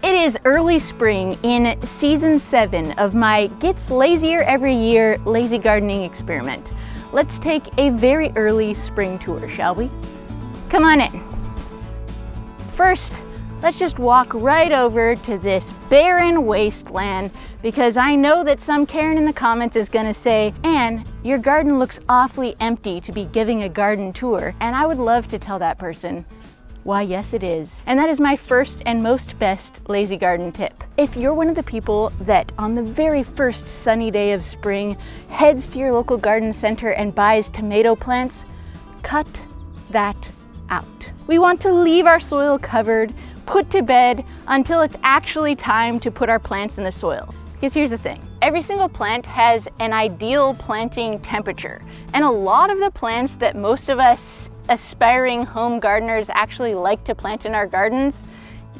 It is early spring in season 7 of my Gets Lazier Every Year lazy gardening experiment. Let's take a very early spring tour, shall we? Come on in. First, let's just walk right over to this barren wasteland because I know that some Karen in the comments is gonna say, Anne, your garden looks awfully empty to be giving a garden tour. And I would love to tell that person, why, yes, it is. And that is my first and most best lazy garden tip. If you're one of the people that on the very first sunny day of spring heads to your local garden center and buys tomato plants, cut that out. We want to leave our soil covered, put to bed until it's actually time to put our plants in the soil. Because here's the thing, every single plant has an ideal planting temperature. And a lot of the plants that most of us aspiring home gardeners actually like to plant in our gardens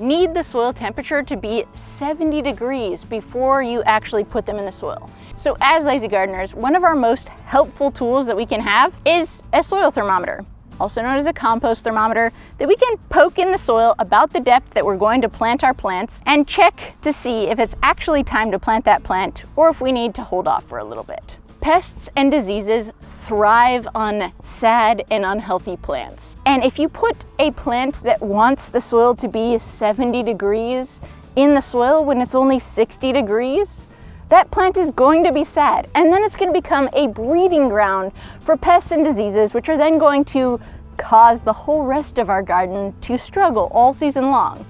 need the soil temperature to be 70 degrees before you actually put them in the soil. So as lazy gardeners, one of our most helpful tools that we can have is a soil thermometer, also known as a compost thermometer, that we can poke in the soil about the depth that we're going to plant our plants and check to see if it's actually time to plant that plant or if we need to hold off for a little bit. Pests and diseases thrive on sad and unhealthy plants. And if you put a plant that wants the soil to be 70 degrees in the soil when it's only 60 degrees, that plant is going to be sad. And then it's going to become a breeding ground for pests and diseases, which are then going to cause the whole rest of our garden to struggle all season long.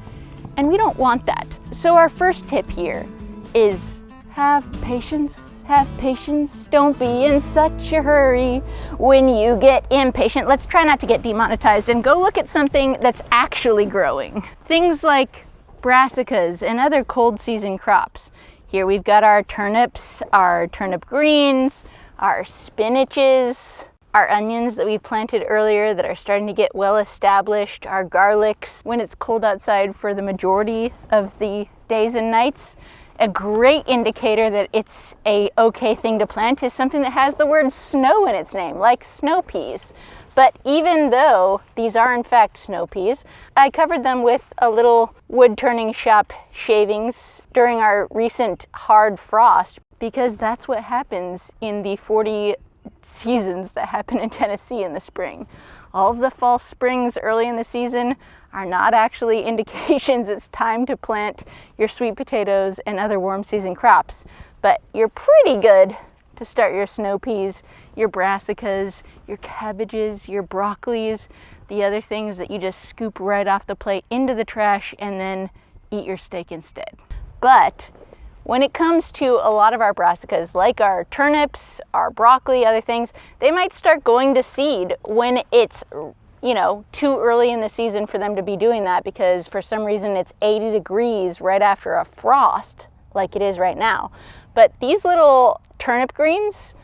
And we don't want that. So our first tip here is have patience. Have patience, don't be in such a hurry when you get impatient. Let's try not to get demonetized and go look at something that's actually growing. Things like brassicas and other cold season crops. Here we've got our turnips, our turnip greens, our spinaches, our onions that we planted earlier that are starting to get well established, our garlics when it's cold outside for the majority of the days and nights. A great indicator that it's a okay thing to plant is something that has the word snow in its name, like snow peas. But even though these are in fact snow peas, I covered them with a little wood turning shop shavings during our recent hard frost because that's what happens in the 40 seasons that happen in Tennessee in the spring. All of the false springs early in the season are not actually indications it's time to plant your sweet potatoes and other warm season crops, but you're pretty good to start your snow peas, your brassicas, your cabbages, your broccolis, the other things that you just scoop right off the plate into the trash and then eat your steak instead. But when it comes to a lot of our brassicas, like our turnips, our broccoli, other things, they might start going to seed when it's, too early in the season for them to be doing that because for some reason it's 80 degrees right after a frost, like it is right now. But these little turnip greens,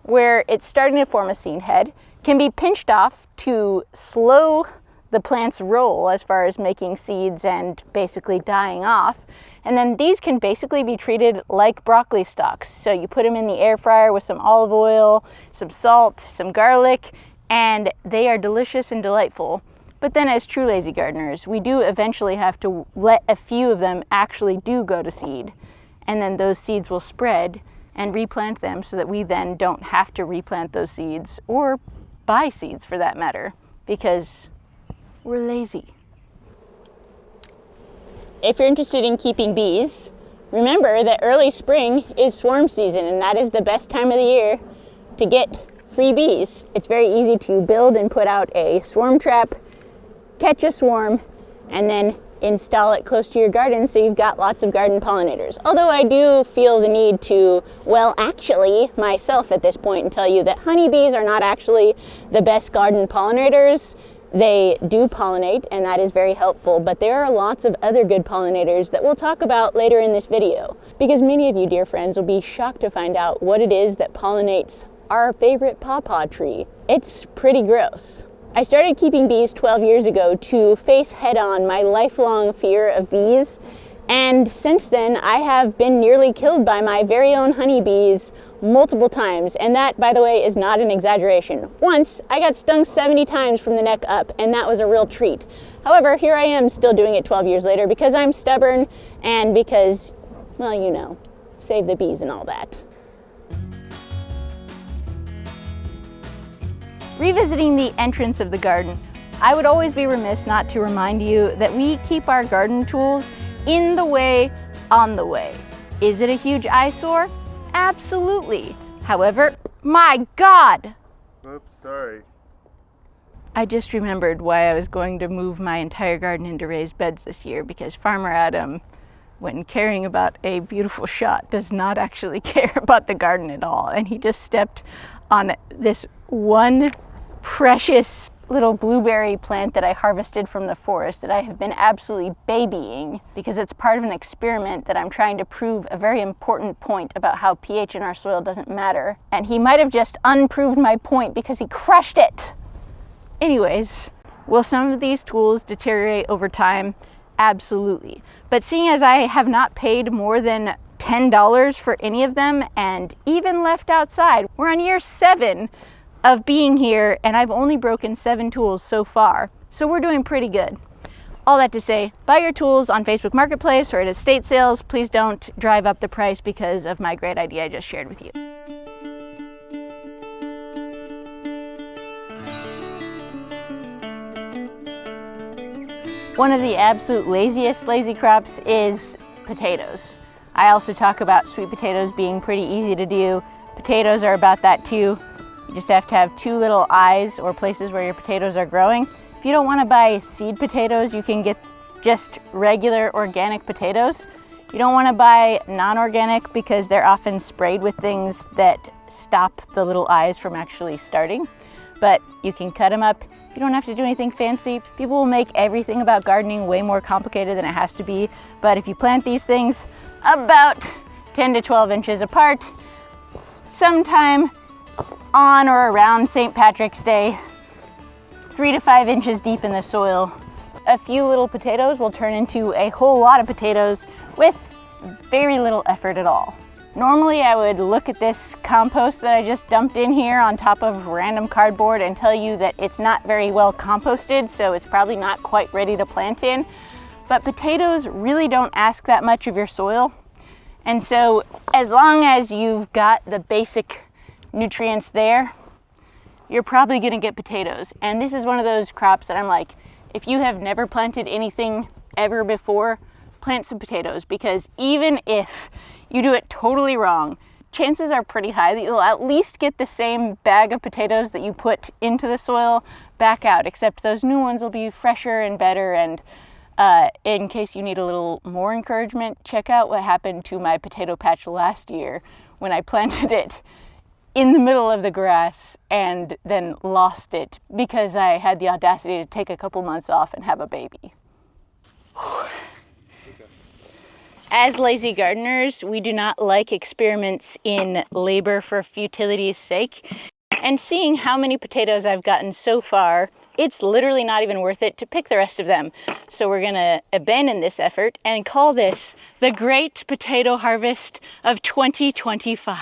where it's starting to form a seed head, can be pinched off to slow the plant's roll as far as making seeds and basically dying off. And then these can basically be treated like broccoli stalks. So you put them in the air fryer with some olive oil, some salt, some garlic, and they are delicious and delightful. But then as true lazy gardeners, we do eventually have to let a few of them actually do go to seed. And then those seeds will spread and replant them so that we then don't have to replant those seeds or buy seeds for that matter, because we're lazy. If you're interested in keeping bees, remember that early spring is swarm season, and that is the best time of the year to get free bees. It's very easy to build and put out a swarm trap, catch a swarm, and then install it close to your garden so you've got lots of garden pollinators. Although I do feel the need to, actually myself at this point, and tell you that honeybees are not actually the best garden pollinators. They do pollinate, and that is very helpful, but there are lots of other good pollinators that we'll talk about later in this video, because many of you, dear friends, will be shocked to find out what it is that pollinates our favorite pawpaw tree. It's pretty gross. I started keeping bees 12 years ago to face head-on my lifelong fear of bees, And since then, I have been nearly killed by my very own honeybees multiple times. And that, by the way, is not an exaggeration. Once, I got stung 70 times from the neck up, and that was a real treat. However, here I am still doing it 12 years later because I'm stubborn and because, well, you know, save the bees and all that. Revisiting the entrance of the garden, I would always be remiss not to remind you that we keep our garden tools in the way, on the way. Is it a huge eyesore? Absolutely. However, my God! Oops, sorry. I just remembered why I was going to move my entire garden into raised beds this year, because Farmer Adam, when caring about a beautiful shot, does not actually care about the garden at all. And he just stepped on this one precious little blueberry plant that I harvested from the forest that I have been absolutely babying because it's part of an experiment that I'm trying to prove a very important point about how pH in our soil doesn't matter. And he might have just unproved my point because he crushed it. Anyways, will some of these tools deteriorate over time? Absolutely. But seeing as I have not paid more than $10 for any of them and even left outside, we're on year 7 of being here, and I've only broken 7 tools so far. So we're doing pretty good. All that to say, buy your tools on Facebook Marketplace or at estate sales. Please don't drive up the price because of my great idea I just shared with you. One of the absolute laziest lazy crops is potatoes. I also talk about sweet potatoes being pretty easy to do. Potatoes are about that too. You just have to have 2 little eyes or places where your potatoes are growing. If you don't want to buy seed potatoes, you can get just regular organic potatoes. You don't want to buy non-organic because they're often sprayed with things that stop the little eyes from actually starting. But you can cut them up. You don't have to do anything fancy. People will make everything about gardening way more complicated than it has to be. But if you plant these things about 10 to 12 inches apart, sometime on or around St. Patrick's Day, 3 to 5 inches deep in the soil, a few little potatoes will turn into a whole lot of potatoes with very little effort at all. Normally I would look at this compost that I just dumped in here on top of random cardboard and tell you that it's not very well composted, so it's probably not quite ready to plant in. But potatoes really don't ask that much of your soil. And so as long as you've got the basic nutrients there, you're probably gonna get potatoes. And this is one of those crops that I'm like, if you have never planted anything ever before, plant some potatoes, because even if you do it totally wrong, chances are pretty high that you'll at least get the same bag of potatoes that you put into the soil back out, except those new ones will be fresher and better. And in case you need a little more encouragement, check out what happened to my potato patch last year when I planted it in the middle of the grass and then lost it because I had the audacity to take a couple months off and have a baby. As lazy gardeners, we do not like experiments in labor for futility's sake. And seeing how many potatoes I've gotten so far, it's literally not even worth it to pick the rest of them. So we're gonna abandon this effort and call this the Great Potato Harvest of 2025.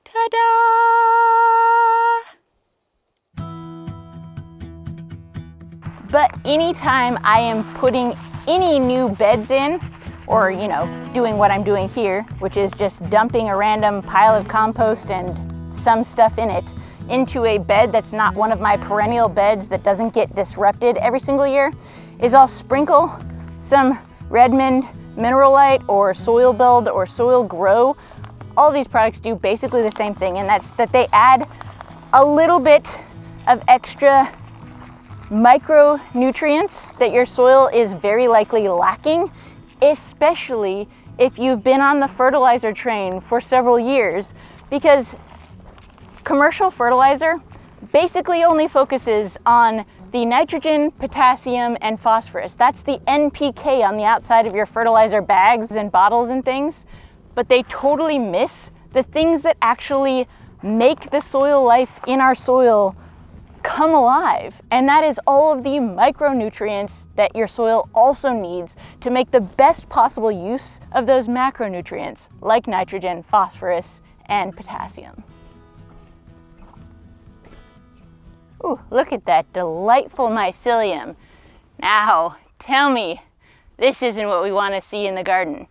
Ta-da! But anytime I am putting any new beds in, or doing what I'm doing here, which is just dumping a random pile of compost and some stuff in it into a bed that's not one of my perennial beds that doesn't get disrupted every single year, is I'll sprinkle some Redmond Mineralite or Soil Build or Soil Grow. All of these products do basically the same thing, and that's that they add a little bit of extra micronutrients that your soil is very likely lacking, especially if you've been on the fertilizer train for several years, because commercial fertilizer basically only focuses on the nitrogen, potassium, and phosphorus. That's the NPK on the outside of your fertilizer bags and bottles and things, but they totally miss the things that actually make the soil life in our soil come alive. And that is all of the micronutrients that your soil also needs to make the best possible use of those macronutrients like nitrogen, phosphorus, and potassium. Ooh, look at that delightful mycelium. Now, tell me, this isn't what we want to see in the garden.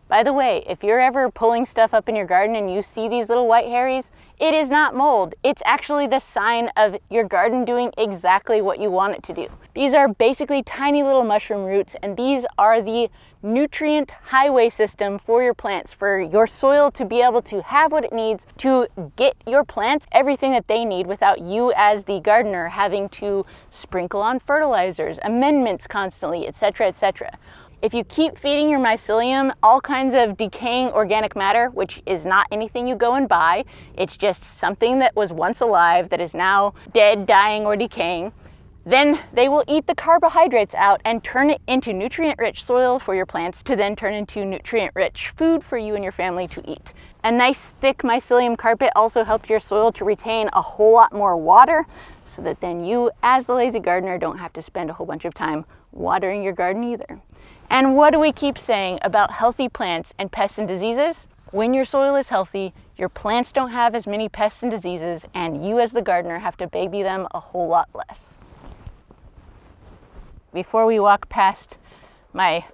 By the way, if you're ever pulling stuff up in your garden and you see these little white hairies, it is not mold. It's actually the sign of your garden doing exactly what you want it to do. These are basically tiny little mushroom roots, and these are the nutrient highway system for your plants, for your soil to be able to have what it needs to get your plants everything that they need without you as the gardener having to sprinkle on fertilizers, amendments constantly, etc., etc. If you keep feeding your mycelium all kinds of decaying organic matter, which is not anything you go and buy, it's just something that was once alive that is now dead, dying, or decaying, then they will eat the carbohydrates out and turn it into nutrient-rich soil for your plants to then turn into nutrient-rich food for you and your family to eat. A nice thick mycelium carpet also helps your soil to retain a whole lot more water, so that then you, as the lazy gardener, don't have to spend a whole bunch of time watering your garden either. And what do we keep saying about healthy plants and pests and diseases? When your soil is healthy, your plants don't have as many pests and diseases, and you as the gardener have to baby them a whole lot less. Before we walk past my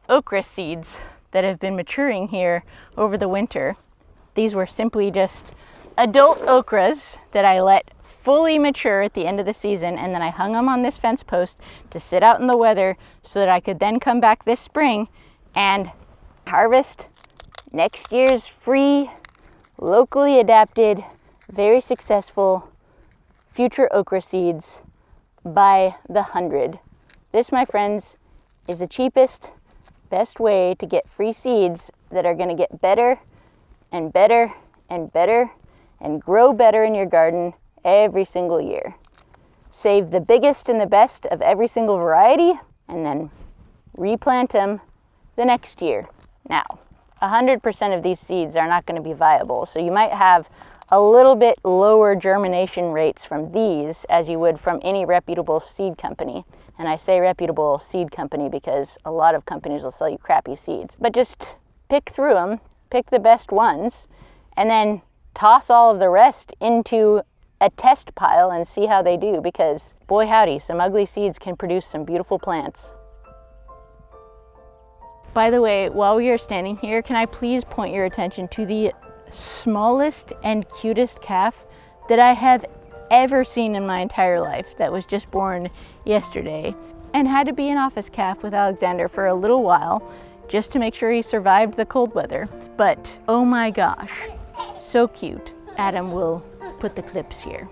okra seeds that have been maturing here over the winter, these were simply just adult okras that I let fully mature at the end of the season, and then I hung them on this fence post to sit out in the weather so that I could then come back this spring and harvest next year's free, locally adapted, very successful future okra seeds by the 100. This, my friends, is the cheapest, best way to get free seeds that are going to get better and better and better and grow better in your garden every single year. Save the biggest and the best of every single variety and then replant them the next year. Now, 100% of these seeds are not going to be viable, so you might have a little bit lower germination rates from these as you would from any reputable seed company. And I say reputable seed company because a lot of companies will sell you crappy seeds. But just pick through them, pick the best ones, and then toss all of the rest into a test pile and see how they do, because boy howdy, some ugly seeds can produce some beautiful plants. By the way, while we are standing here, can I please point your attention to the smallest and cutest calf that I have ever seen in my entire life that was just born yesterday and had to be an office calf with Alexander for a little while just to make sure he survived the cold weather. But oh my gosh, so cute. Adam will put the clips here.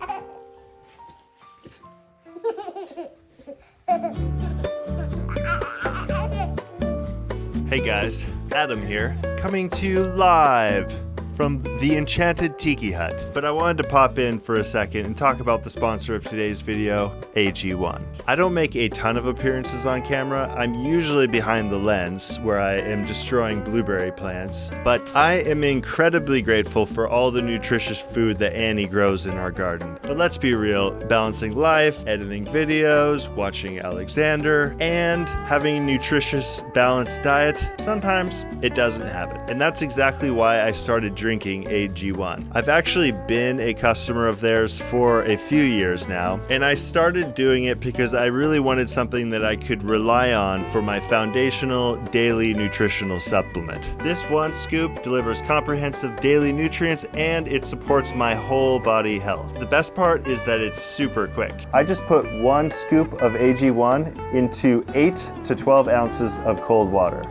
Hey guys, Adam here, coming to you live from the Enchanted Tiki Hut. But I wanted to pop in for a second and talk about the sponsor of today's video, AG1. I don't make a ton of appearances on camera. I'm usually behind the lens where I am destroying blueberry plants, but I am incredibly grateful for all the nutritious food that Annie grows in our garden. But let's be real, balancing life, editing videos, watching Alexander, and having a nutritious, balanced diet, sometimes it doesn't happen. And that's exactly why I started drinking AG1. I've actually been a customer of theirs for a few years now, and I started doing it because I really wanted something that I could rely on for my foundational daily nutritional supplement. This one scoop delivers comprehensive daily nutrients and it supports my whole body health. The best part is that it's super quick. I just put 1 scoop of AG1 into 8 to 12 ounces of cold water.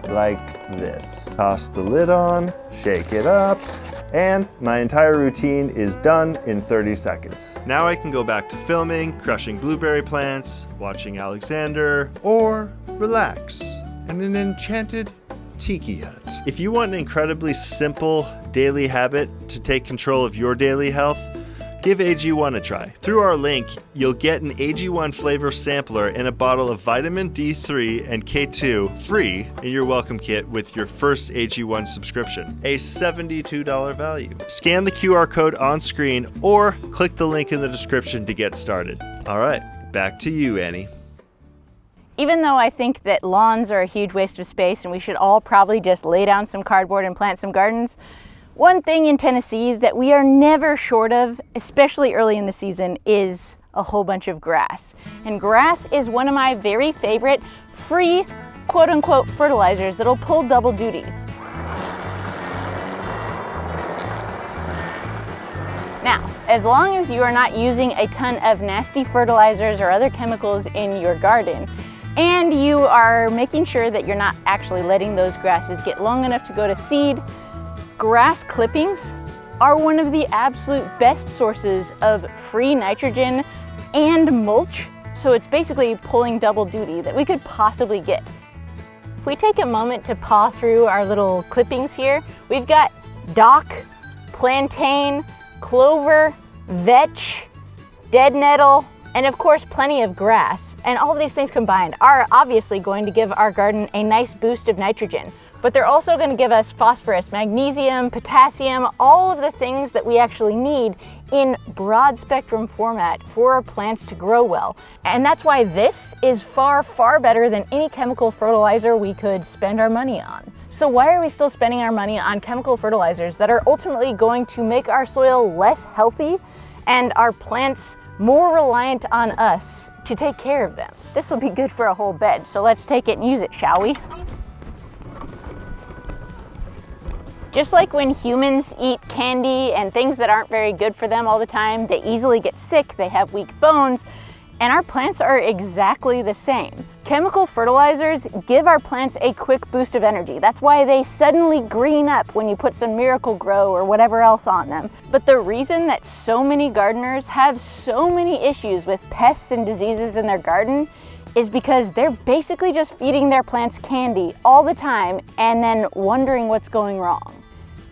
Like this. Toss the lid on, shake it up, and my entire routine is done in 30 seconds. Now I can go back to filming, crushing blueberry plants, watching Alexander, or relax in an enchanted tiki hut. If you want an incredibly simple daily habit to take control of your daily health, give AG1 a try. Through our link, you'll get an AG1 flavor sampler and a bottle of vitamin D3 and K2 free in your welcome kit with your first AG1 subscription, a $72 value. Scan the QR code on screen or click the link in the description to get started. All right, back to you, Annie. Even though I think that lawns are a huge waste of space and we should all probably just lay down some cardboard and plant some gardens, one thing in Tennessee that we are never short of, especially early in the season, is a whole bunch of grass. And grass is one of my very favorite free, quote-unquote, fertilizers that'll pull double duty. Now, as long as you are not using a ton of nasty fertilizers or other chemicals in your garden, and you are making sure that you're not actually letting those grasses get long enough to go to seed, grass clippings are one of the absolute best sources of free nitrogen and mulch, so it's basically pulling double duty that we could possibly get. If we take a moment to paw through our little clippings here, we've got dock, plantain, clover, vetch, dead nettle, and of course plenty of grass. And all of these things combined are obviously going to give our garden a nice boost of nitrogen, but they're also going to give us phosphorus, magnesium, potassium, all of the things that we actually need in broad spectrum format for our plants to grow well. And that's why this is far, far better than any chemical fertilizer we could spend our money on. So why are we still spending our money on chemical fertilizers that are ultimately going to make our soil less healthy and our plants more reliant on us to take care of them? This will be good for a whole bed, so let's take it and use it, shall we? Just like when humans eat candy and things that aren't very good for them all the time, they easily get sick, they have weak bones, and our plants are exactly the same. Chemical fertilizers give our plants a quick boost of energy. That's why they suddenly green up when you put some Miracle-Gro or whatever else on them. But the reason that so many gardeners have so many issues with pests and diseases in their garden is because they're basically just feeding their plants candy all the time and then wondering what's going wrong.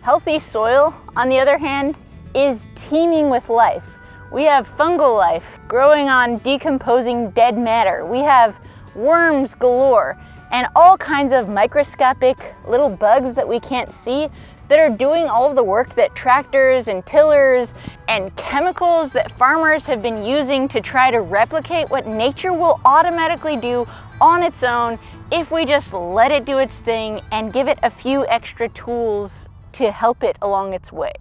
Healthy soil, on the other hand, is teeming with life. We have fungal life growing on decomposing dead matter. We have worms galore and all kinds of microscopic little bugs that we can't see that are doing all of the work that tractors and tillers and chemicals that farmers have been using to try to replicate what nature will automatically do on its own if we just let it do its thing and give it a few extra tools to help it along its way.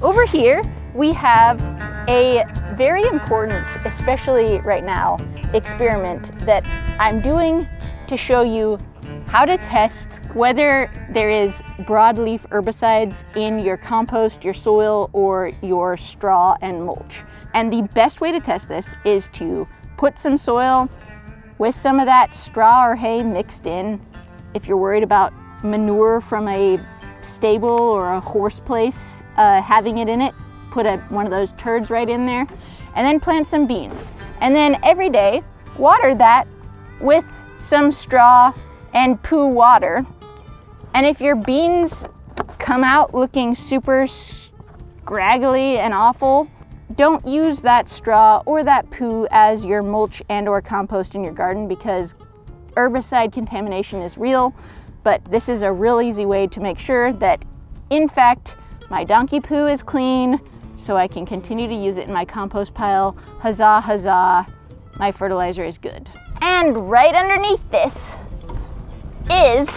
Over here, we have a very important, especially right now, experiment that I'm doing to show you how to test whether there is broadleaf herbicides in your compost, your soil, or your straw and mulch. And the best way to test this is to put some soil with some of that straw or hay mixed in. If you're worried about manure from a stable or a horse place having it in it, put one of those turds right in there, and then plant some beans. And then every day, water that with some straw and poo water. And if your beans come out looking super scraggly and awful, don't use that straw or that poo as your mulch and or compost in your garden, because herbicide contamination is real. But this is a real easy way to make sure that, in fact, my donkey poo is clean, so I can continue to use it in my compost pile. Huzzah, huzzah, my fertilizer is good. And right underneath this is,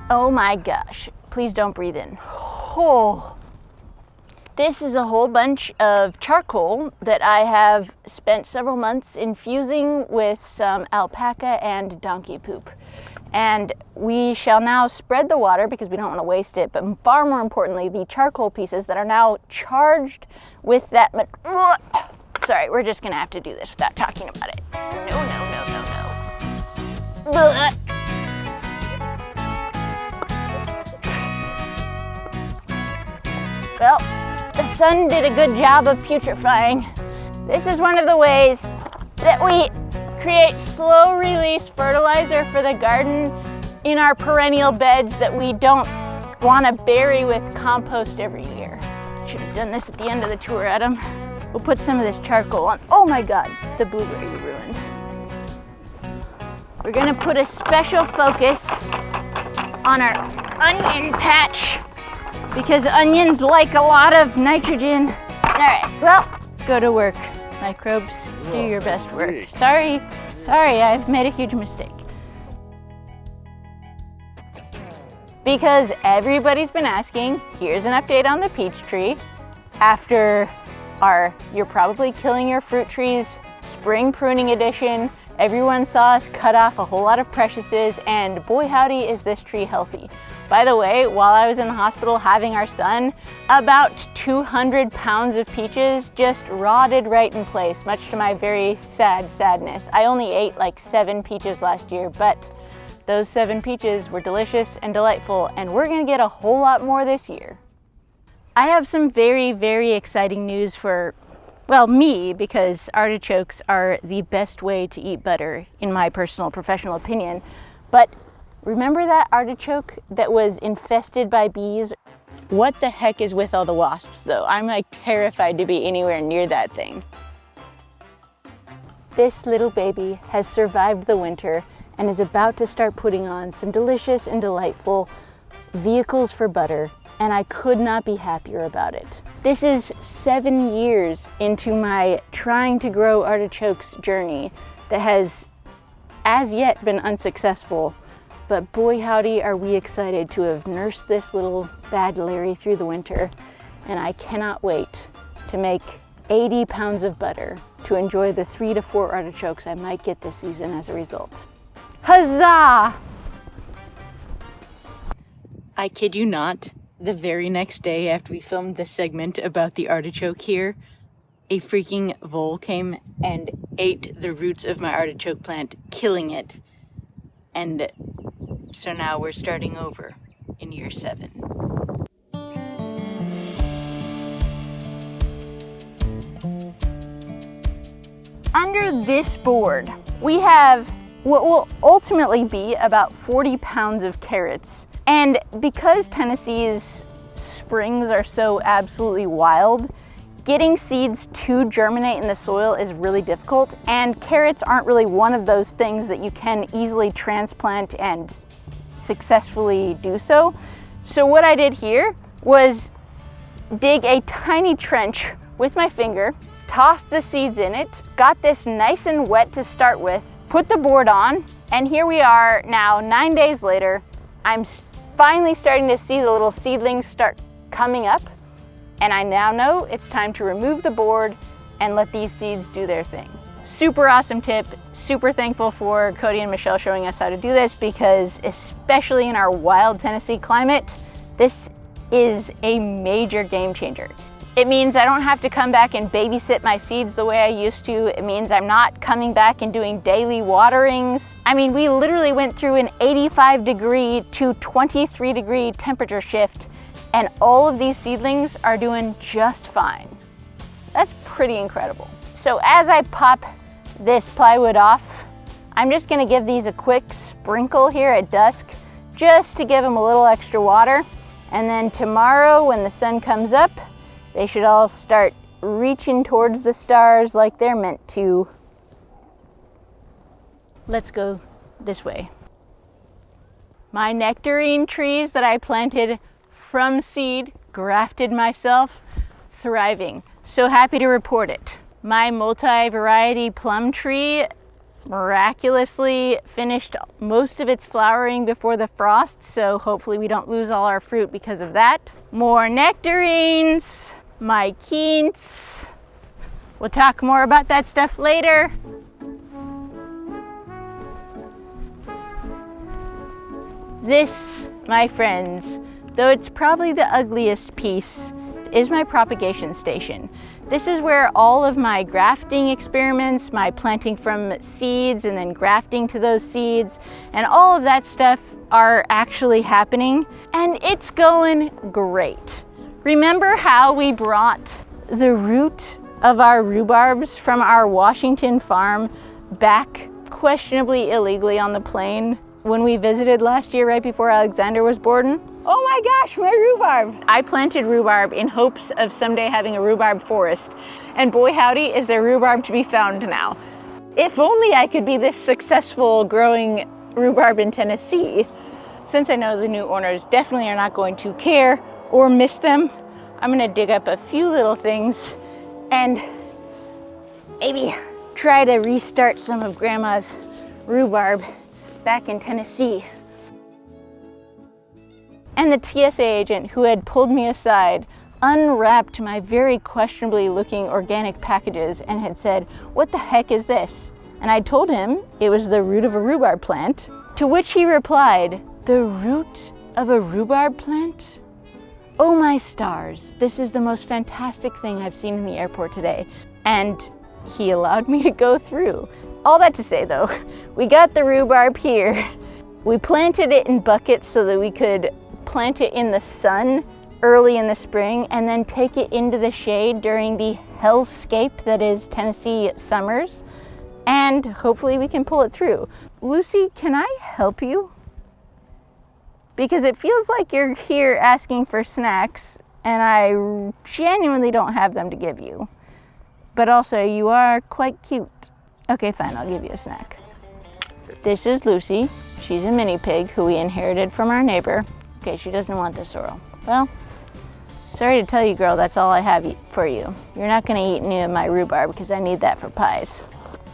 oh my gosh, please don't breathe in. Oh. This is a whole bunch of charcoal that I have spent several months infusing with some alpaca and donkey poop. And we shall now spread the water because we don't want to waste it, but far more importantly, the charcoal pieces that are now charged with that. Sorry, we're just gonna have to do this without talking about it. No. Well, the sun did a good job of putrefying. This is one of the ways that we create slow release fertilizer for the garden in our perennial beds that we don't want to bury with compost every year. Should have done this at the end of the tour, Adam. We'll put some of this charcoal on. Oh my God, the blueberry you ruined. We're gonna put a special focus on our onion patch because onions like a lot of nitrogen. All right, well, go to work, microbes. Do your best work. Sorry, I've made a huge mistake. Because everybody's been asking, here's an update on the peach tree after our You're Probably Killing Your Fruit Trees spring pruning edition. Everyone saw us cut off a whole lot of preciouses, and boy howdy is this tree healthy. By the way, while I was in the hospital having our son, about 200 pounds of peaches just rotted right in place, much to my very sadness. I only ate like 7 peaches last year, but those 7 peaches were delicious and delightful, and we're gonna get a whole lot more this year. I have some very exciting news for, well, me, because artichokes are the best way to eat butter, in my personal professional opinion. But remember that artichoke that was infested by bees? What the heck is with all the wasps, though? I'm like terrified to be anywhere near that thing. This little baby has survived the winter and is about to start putting on some delicious and delightful vehicles for butter, and I could not be happier about it. This is 7 years into my trying to grow artichokes journey that has as yet been unsuccessful, but boy howdy are we excited to have nursed this little bad Larry through the winter, and I cannot wait to make 80 pounds of butter to enjoy the 3 to 4 artichokes I might get this season as a result. Huzzah! I kid you not, the very next day after we filmed this segment about the artichoke here, a freaking vole came and ate the roots of my artichoke plant, killing it. And so now we're starting over in year 7. Under this board, we have what will ultimately be about 40 pounds of carrots. And because Tennessee's springs are so absolutely wild, getting seeds to germinate in the soil is really difficult, and carrots aren't really one of those things that you can easily transplant and successfully do so. So what I did here was dig a tiny trench with my finger, tossed the seeds in it, got this nice and wet to start with, put the board on, and here we are now 9 days later. I'm finally starting to see the little seedlings start coming up, and I now know it's time to remove the board and let these seeds do their thing. Super awesome tip, super thankful for Cody and Michelle showing us how to do this, because especially in our wild Tennessee climate, this is a major game changer. It means I don't have to come back and babysit my seeds the way I used to. It means I'm not coming back and doing daily waterings. I mean, we literally went through an 85-degree to 23-degree temperature shift, and all of these seedlings are doing just fine. That's pretty incredible. So as I pop this plywood off, I'm just gonna give these a quick sprinkle here at dusk, just to give them a little extra water. And then tomorrow when the sun comes up, they should all start reaching towards the stars like they're meant to. Let's go this way. My nectarine trees that I planted from seed, grafted myself, thriving. So happy to report it. My multi-variety plum tree miraculously finished most of its flowering before the frost, so hopefully we don't lose all our fruit because of that. More nectarines, my quince. We'll talk more about that stuff later. This, my friends, though it's probably the ugliest piece, is my propagation station. This is where all of my grafting experiments, my planting from seeds and then grafting to those seeds, and all of that stuff are actually happening, and it's going great. Remember how we brought the root of our rhubarbs from our Washington farm back questionably illegally on the plane when we visited last year right before Alexander was born. Oh my gosh, my rhubarb! I planted rhubarb in hopes of someday having a rhubarb forest, and boy howdy is there rhubarb to be found now. If only I could be this successful growing rhubarb in Tennessee. Since I know the new owners definitely are not going to care or miss them, I'm gonna dig up a few little things and maybe try to restart some of Grandma's rhubarb back in Tennessee. And the TSA agent who had pulled me aside unwrapped my very questionably looking organic packages and had said, "What the heck is this?" And I told him it was the root of a rhubarb plant, to which he replied, "The root of a rhubarb plant? Oh my stars, this is the most fantastic thing I've seen in the airport today." And he allowed me to go through. All that to say though, we got the rhubarb here. We planted it in buckets so that we could plant it in the sun early in the spring and then take it into the shade during the hellscape that is Tennessee summers. And hopefully we can pull it through. Lucy, can I help you? Because it feels like you're here asking for snacks and I genuinely don't have them to give you. But also you are quite cute. Okay, fine, I'll give you a snack. This is Lucy. She's a mini pig who we inherited from our neighbor. Okay, she doesn't want the sorrel. Well, sorry to tell you, girl, that's all I have for you. You're not gonna eat any of my rhubarb because I need that for pies.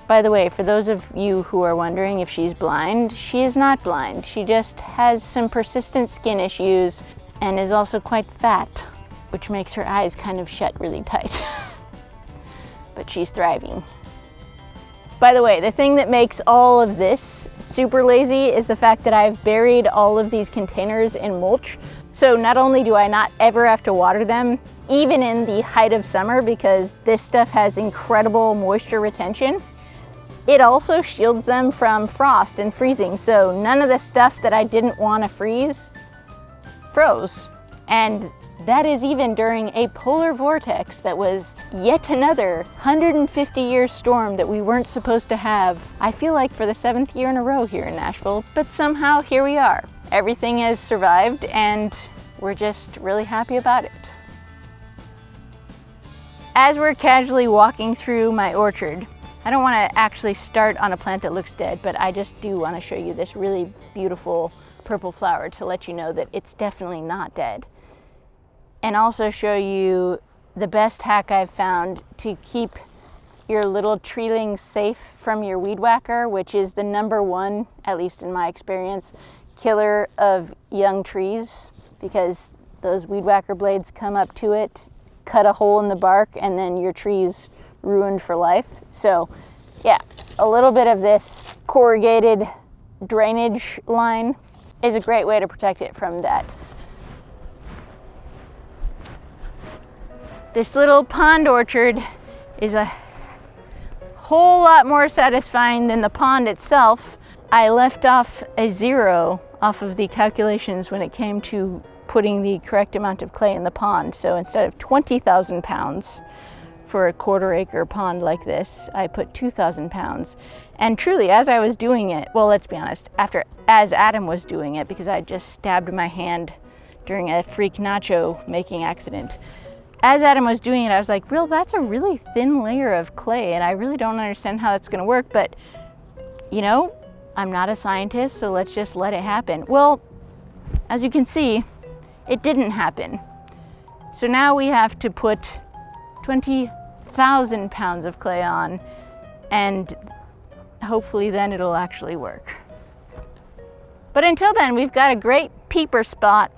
By the way, for those of you who are wondering if she's blind, she is not blind. She just has some persistent skin issues and is also quite fat, which makes her eyes kind of shut really tight. But she's thriving. By the way, the thing that makes all of this super lazy is the fact that I've buried all of these containers in mulch. So not only do I not ever have to water them, even in the height of summer, because this stuff has incredible moisture retention, it also shields them from frost and freezing. So none of the stuff that I didn't want to freeze froze. And that is even during a polar vortex that was yet another 150-year storm that we weren't supposed to have, I feel like for the 7th year in a row here in Nashville, but somehow here we are. Everything has survived and we're just really happy about it. As we're casually walking through my orchard, I don't want to actually start on a plant that looks dead, but I just do want to show you this really beautiful purple flower to let you know that it's definitely not dead. And also show you the best hack I've found to keep your little treelings safe from your weed whacker, which is the #1, at least in my experience, killer of young trees, because those weed whacker blades come up to it, cut a hole in the bark, and then your tree's ruined for life. So yeah, a little bit of this corrugated drainage line is a great way to protect it from that. This little pond orchard is a whole lot more satisfying than the pond itself. I left off a 0 off of the calculations when it came to putting the correct amount of clay in the pond. So instead of 20,000 pounds for a 1/4 acre pond like this, I put 2,000 pounds. And truly, as I was doing it, well, let's be honest, as Adam was doing it, because I just stabbed my hand during a freak nacho making accident. As Adam was doing it, I was like, that's a really thin layer of clay, and I really don't understand how that's gonna work, but you know, I'm not a scientist, so let's just let it happen. Well, as you can see, it didn't happen. So now we have to put 20,000 pounds of clay on, and hopefully then it'll actually work. But until then, we've got a great peeper spot.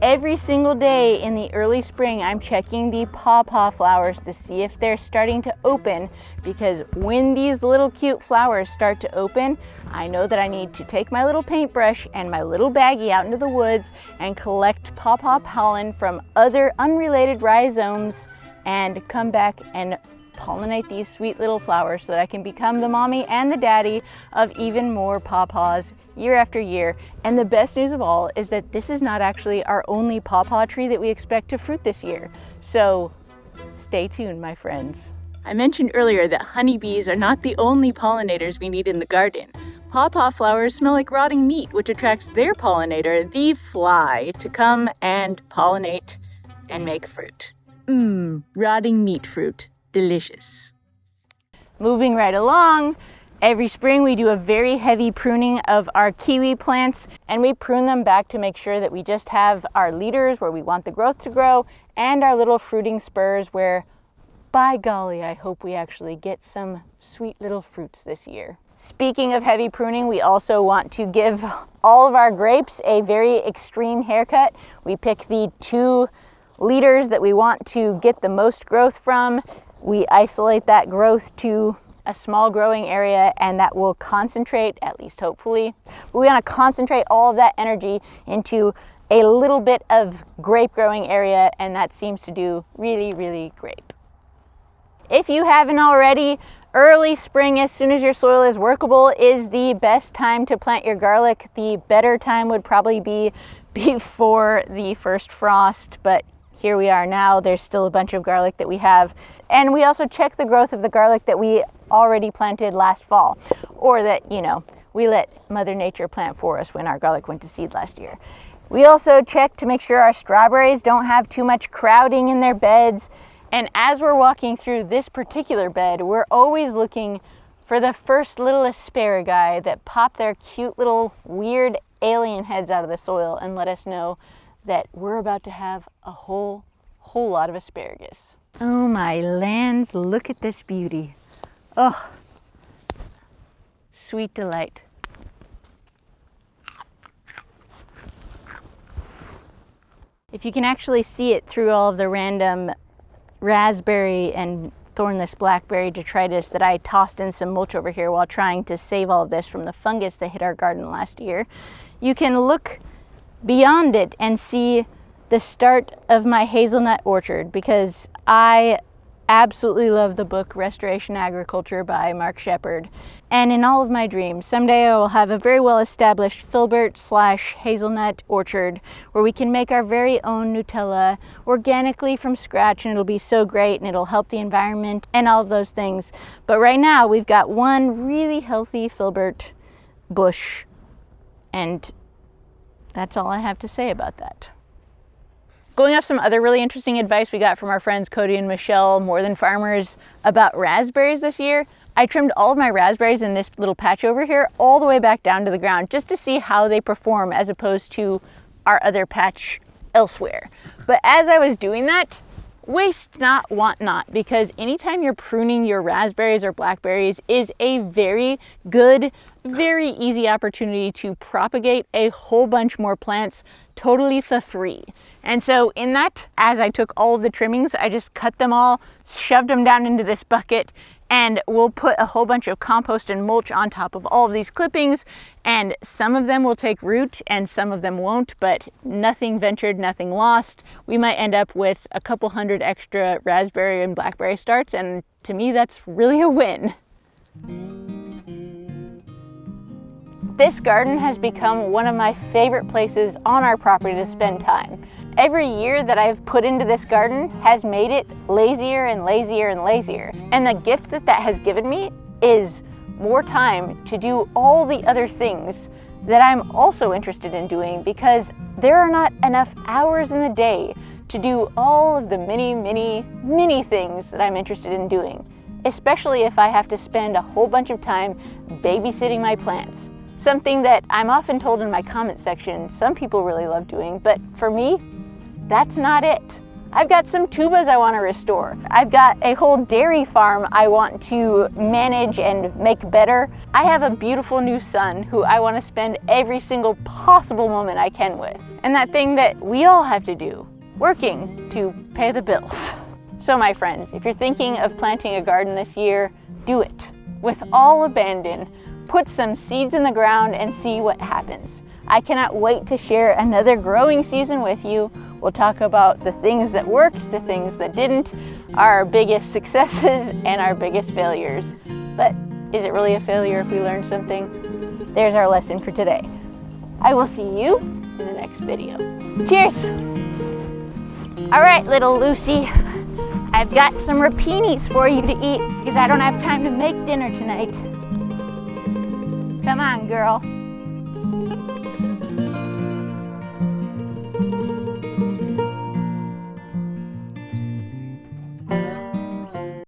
Every single day in the early spring, I'm checking the pawpaw flowers to see if they're starting to open, because when these little cute flowers start to open, I know that I need to take my little paintbrush and my little baggie out into the woods and collect pawpaw pollen from other unrelated rhizomes and come back and pollinate these sweet little flowers so that I can become the mommy and the daddy of even more pawpaws year after year. And the best news of all is that this is not actually our only pawpaw tree that we expect to fruit this year. So stay tuned, my friends. I mentioned earlier that honeybees are not the only pollinators we need in the garden. Pawpaw flowers smell like rotting meat, which attracts their pollinator, the fly, to come and pollinate and make fruit. Rotting meat fruit. Delicious. Moving right along, every spring we do a very heavy pruning of our kiwi plants, and we prune them back to make sure that we just have our leaders where we want the growth to grow and our little fruiting spurs where, by golly, I hope we actually get some sweet little fruits this year. Speaking of heavy pruning, we also want to give all of our grapes a very extreme haircut. We pick the 2 leaders that we want to get the most growth from. We isolate that growth to a small growing area, and that will concentrate, at least hopefully. We want to concentrate all of that energy into a little bit of grape growing area, and that seems to do really, really great. If you haven't already, early spring, as soon as your soil is workable, is the best time to plant your garlic. The better time would probably be before the first frost, but here we are now. There's still a bunch of garlic that we have. And we also check the growth of the garlic that we already planted last fall, or that, we let Mother Nature plant for us when our garlic went to seed last year. We also check to make sure our strawberries don't have too much crowding in their beds. And as we're walking through this particular bed, we're always looking for the first little asparagi that pop their cute little weird alien heads out of the soil and let us know that we're about to have a whole lot of asparagus. Oh my lands, look at this beauty. Oh, sweet delight. If you can actually see it through all of the random raspberry and thornless blackberry detritus that I tossed in some mulch over here while trying to save all of this from the fungus that hit our garden last year, you can look beyond it and see the start of my hazelnut orchard, because I absolutely love the book Restoration Agriculture by Mark Shepard. And in all of my dreams, someday I will have a very well established filbert/hazelnut orchard where we can make our very own Nutella organically from scratch, and it'll be so great and it'll help the environment and all of those things. But right now we've got one really healthy filbert bush, and that's all I have to say about that. Going off some other really interesting advice we got from our friends Cody and Michelle, More Than Farmers, about raspberries this year, I trimmed all of my raspberries in this little patch over here all the way back down to the ground just to see how they perform as opposed to our other patch elsewhere. But as I was doing that, waste not, want not, because anytime you're pruning your raspberries or blackberries is a very good, very easy opportunity to propagate a whole bunch more plants totally for free. And so in that, as I took all of the trimmings, I just cut them all, shoved them down into this bucket, and we'll put a whole bunch of compost and mulch on top of all of these clippings, and some of them will take root and some of them won't, but nothing ventured, nothing lost. We might end up with a couple hundred extra raspberry and blackberry starts, and to me that's really a win. This garden has become one of my favorite places on our property to spend time. Every year that I've put into this garden has made it lazier and lazier and lazier. And the gift that that has given me is more time to do all the other things that I'm also interested in doing, because there are not enough hours in the day to do all of the many things that I'm interested in doing, especially if I have to spend a whole bunch of time babysitting my plants. Something that I'm often told in my comment section some people really love doing, but for me, that's not it. I've got some tubas I want to restore. I've got a whole dairy farm I want to manage and make better. I have a beautiful new son who I want to spend every single possible moment I can with. And that thing that we all have to do, working to pay the bills. So my friends, if you're thinking of planting a garden this year, do it with all abandon. Put some seeds in the ground and see what happens. I cannot wait to share another growing season with you. We'll talk about the things that worked, the things that didn't, our biggest successes and our biggest failures. But is it really a failure if we learn something? There's our lesson for today. I will see you in the next video. Cheers! All right, little Lucy, I've got some rapinis for you to eat because I don't have time to make dinner tonight. Come on, girl.